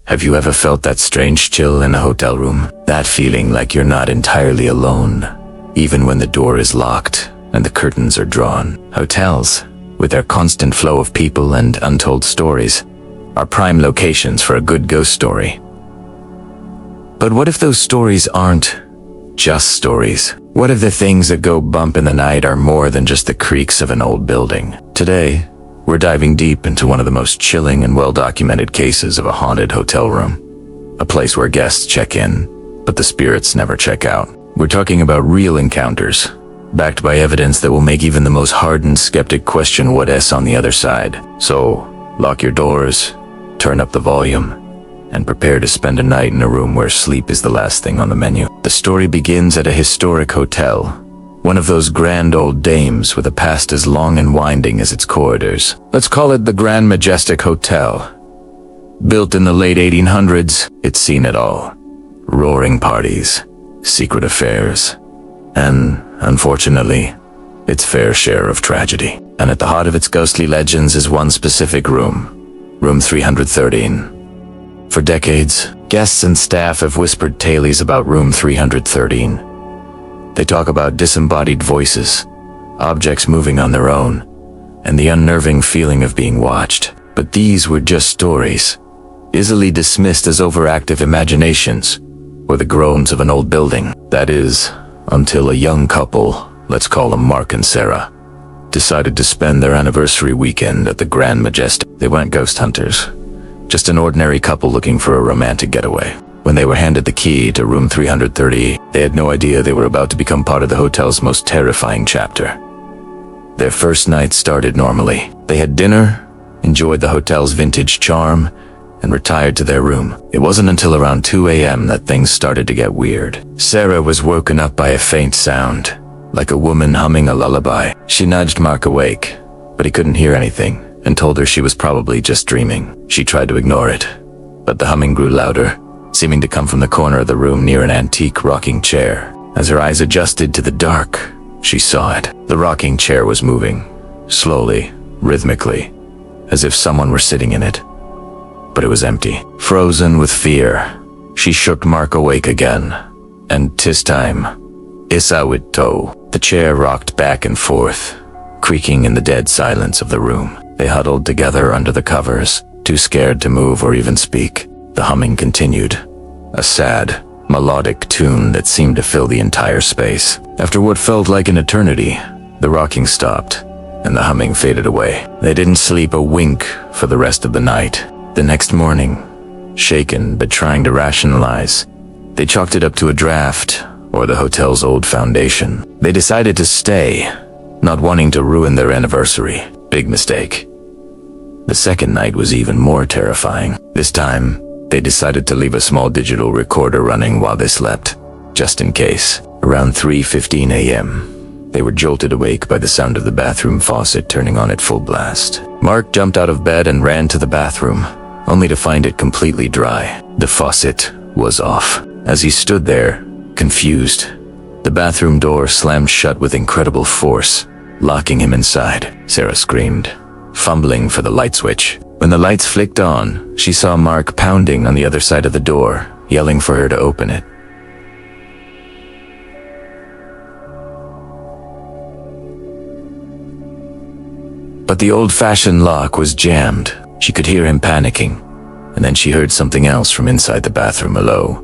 Have you ever felt that strange chill in a hotel room? That feeling like you're not entirely alone, even when the door is locked and the curtains are drawn. Hotels, with their constant flow of people and untold stories, are prime locations for a good ghost story. But what if those stories aren't just stories? What if the things that go bump in the night are more than just the creaks of an old building? Today, we're diving deep into one of the most chilling and well-documented cases of a haunted hotel room. A place where guests check in, but the spirits never check out. We're talking about real encounters, backed by evidence that will make even the most hardened skeptic question what's on the other side. So, lock your doors, turn up the volume, and prepare to spend a night in a room where sleep is the last thing on the menu. The story begins at a historic hotel, one of those grand old dames with a past as long and winding as its corridors. Let's call it the Grand Majestic Hotel. Built in the late 1800s, it's seen it all. Roaring parties, secret affairs, and, unfortunately, its fair share of tragedy. And at the heart of its ghostly legends is one specific room, room 313. For decades, guests and staff have whispered tales about room 313. They talk about disembodied voices, objects moving on their own, and the unnerving feeling of being watched. But these were just stories, easily dismissed as overactive imaginations, or the groans of an old building. That is, until a young couple, let's call them Mark and Sarah, decided to spend their anniversary weekend at the Grand Majestic. They weren't ghost hunters, just an ordinary couple looking for a romantic getaway. When they were handed the key to room 330, they had no idea they were about to become part of the hotel's most terrifying chapter. Their first night started normally. They had dinner, enjoyed the hotel's vintage charm, and retired to their room. It wasn't until around 2 a.m. that things started to get weird. Sarah was woken up by a faint sound, like a woman humming a lullaby. She nudged Mark awake, but he couldn't hear anything, and told her she was probably just dreaming. She tried to ignore it, but the humming grew louder, seeming to come from the corner of the room near an antique rocking chair. As her eyes adjusted to the dark, she saw it. The rocking chair was moving, slowly, rhythmically, as if someone were sitting in it. But it was empty. Frozen with fear, she shook Mark awake again. And this time, eyewitness. The chair rocked back and forth, creaking in the dead silence of the room. They huddled together under the covers, too scared to move or even speak. The humming continued, a sad, melodic tune that seemed to fill the entire space. After what felt like an eternity, the rocking stopped, and the humming faded away. They didn't sleep a wink for the rest of the night. The next morning, shaken but trying to rationalize, they chalked it up to a draft, or the hotel's old foundation. They decided to stay, not wanting to ruin their anniversary. Big mistake. The second night was even more terrifying. This time, they decided to leave a small digital recorder running while they slept, just in case. Around 3:15 a.m., they were jolted awake by the sound of the bathroom faucet turning on at full blast. Mark jumped out of bed and ran to the bathroom, only to find it completely dry. The faucet was off. As he stood there, confused, the bathroom door slammed shut with incredible force, locking him inside. Sarah screamed, fumbling for the light switch. When the lights flicked on, she saw Mark pounding on the other side of the door, yelling for her to open it. But the old-fashioned lock was jammed. She could hear him panicking, and then she heard something else from inside the bathroom, a low,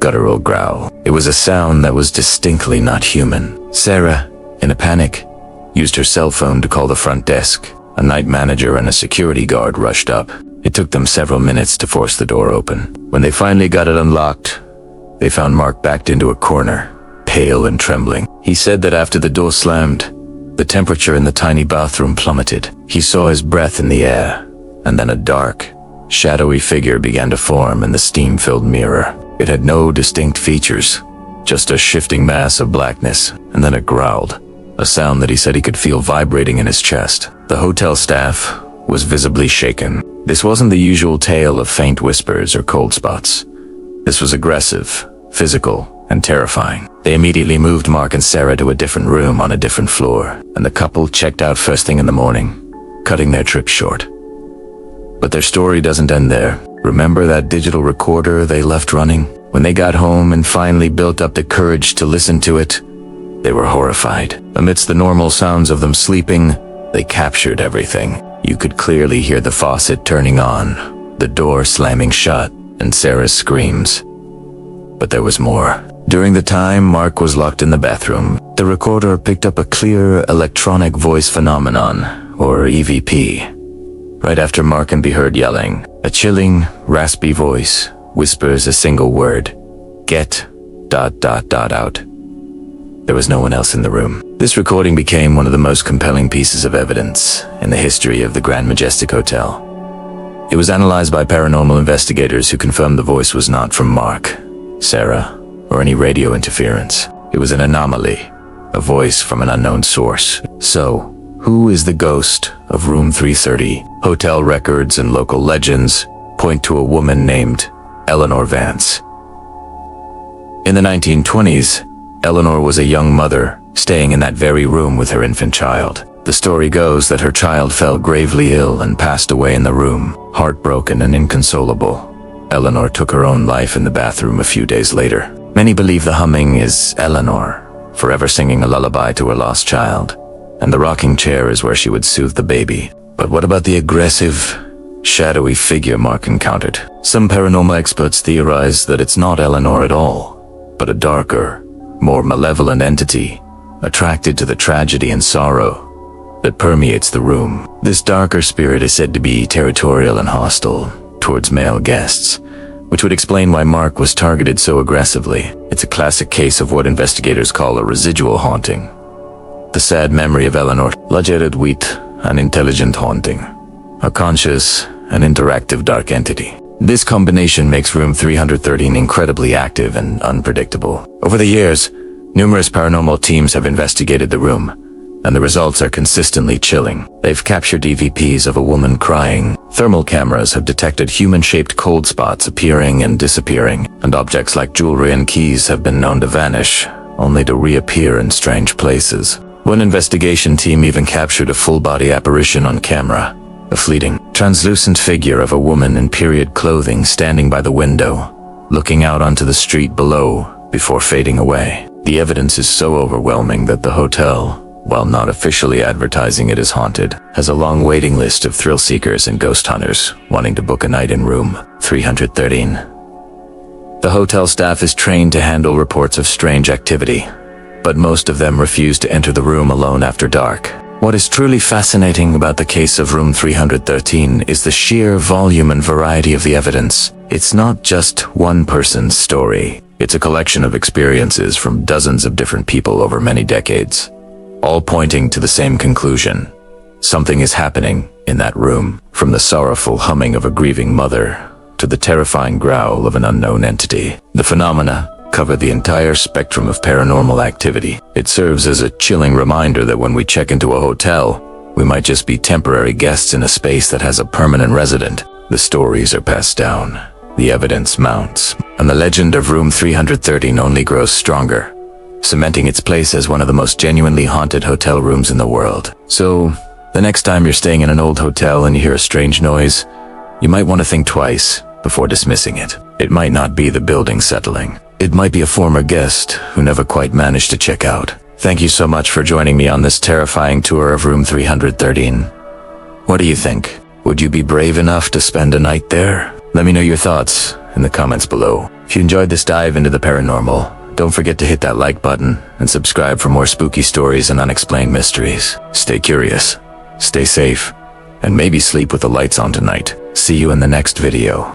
guttural growl. It was a sound that was distinctly not human. Sarah, in a panic, used her cell phone to call the front desk. A night manager and a security guard rushed up. It took them several minutes to force the door open. When they finally got it unlocked, they found Mark backed into a corner, pale and trembling. He said that after the door slammed, the temperature in the tiny bathroom plummeted. He saw his breath in the air, and then a dark, shadowy figure began to form in the steam-filled mirror. It had no distinct features, just a shifting mass of blackness, and then it growled, a sound that he said he could feel vibrating in his chest. The hotel staff was visibly shaken. This wasn't the usual tale of faint whispers or cold spots. This was aggressive, physical, and terrifying. They immediately moved Mark and Sarah to a different room on a different floor, and the couple checked out first thing in the morning, cutting their trip short. But their story doesn't end there. Remember that digital recorder they left running? When they got home and finally built up the courage to listen to it, they were horrified. Amidst the normal sounds of them sleeping, they captured everything. You could clearly hear the faucet turning on, the door slamming shut, and Sarah's screams. But there was more. During the time Mark was locked in the bathroom, the recorder picked up a clear electronic voice phenomenon, or EVP. Right after Mark can be heard yelling, a chilling, raspy voice whispers a single word, "Get ... out." There was no one else in the room. This recording became one of the most compelling pieces of evidence in the history of the Grand Majestic Hotel. It was analyzed by paranormal investigators who confirmed the voice was not from Mark, Sarah, or any radio interference. It was an anomaly, a voice from an unknown source. So, who is the ghost of Room 330? Hotel records and local legends point to a woman named Eleanor Vance. In the 1920s, Eleanor was a young mother staying in that very room with her infant child. The story goes that her child fell gravely ill and passed away in the room, heartbroken and inconsolable. Eleanor took her own life in the bathroom a few days later. Many believe the humming is Eleanor, forever singing a lullaby to her lost child, and the rocking chair is where she would soothe the baby. But what about the aggressive, shadowy figure Mark encountered? Some paranormal experts theorize that it's not Eleanor at all, but a darker, more malevolent entity, attracted to the tragedy and sorrow that permeates the room. This darker spirit is said to be territorial and hostile towards male guests, which would explain why Mark was targeted so aggressively. It's a classic case of what investigators call a residual haunting. The sad memory of Eleanor, legered wit, an intelligent haunting, a conscious and interactive dark entity. This combination makes Room 313 incredibly active and unpredictable. Over the years, numerous paranormal teams have investigated the room, and the results are consistently chilling. They've captured EVPs of a woman crying. Thermal cameras have detected human-shaped cold spots appearing and disappearing, and objects like jewelry and keys have been known to vanish, only to reappear in strange places. One investigation team even captured a full-body apparition on camera, a fleeting, translucent figure of a woman in period clothing standing by the window, looking out onto the street below before fading away. The evidence is so overwhelming that the hotel, while not officially advertising it as haunted, has a long waiting list of thrill seekers and ghost hunters wanting to book a night in Room 313. The hotel staff is trained to handle reports of strange activity, but most of them refuse to enter the room alone after dark. What is truly fascinating about the case of Room 313 is the sheer volume and variety of the evidence. It's not just one person's story. It's a collection of experiences from dozens of different people over many decades, all pointing to the same conclusion. Something is happening in that room, from the sorrowful humming of a grieving mother to the terrifying growl of an unknown entity. The phenomena cover the entire spectrum of paranormal activity. It serves as a chilling reminder that when we check into a hotel, we might just be temporary guests in a space that has a permanent resident. The stories are passed down, the evidence mounts, and the legend of Room 313 only grows stronger, cementing its place as one of the most genuinely haunted hotel rooms in the world. So, the next time you're staying in an old hotel and you hear a strange noise, you might want to think twice before dismissing it. It might not be the building settling. It might be a former guest who never quite managed to check out. Thank you so much for joining me on this terrifying tour of Room 313. What do you think? Would you be brave enough to spend a night there? Let me know your thoughts in the comments below. If you enjoyed this dive into the paranormal, don't forget to hit that like button and subscribe for more spooky stories and unexplained mysteries. Stay curious, stay safe, and maybe sleep with the lights on tonight. See you in the next video.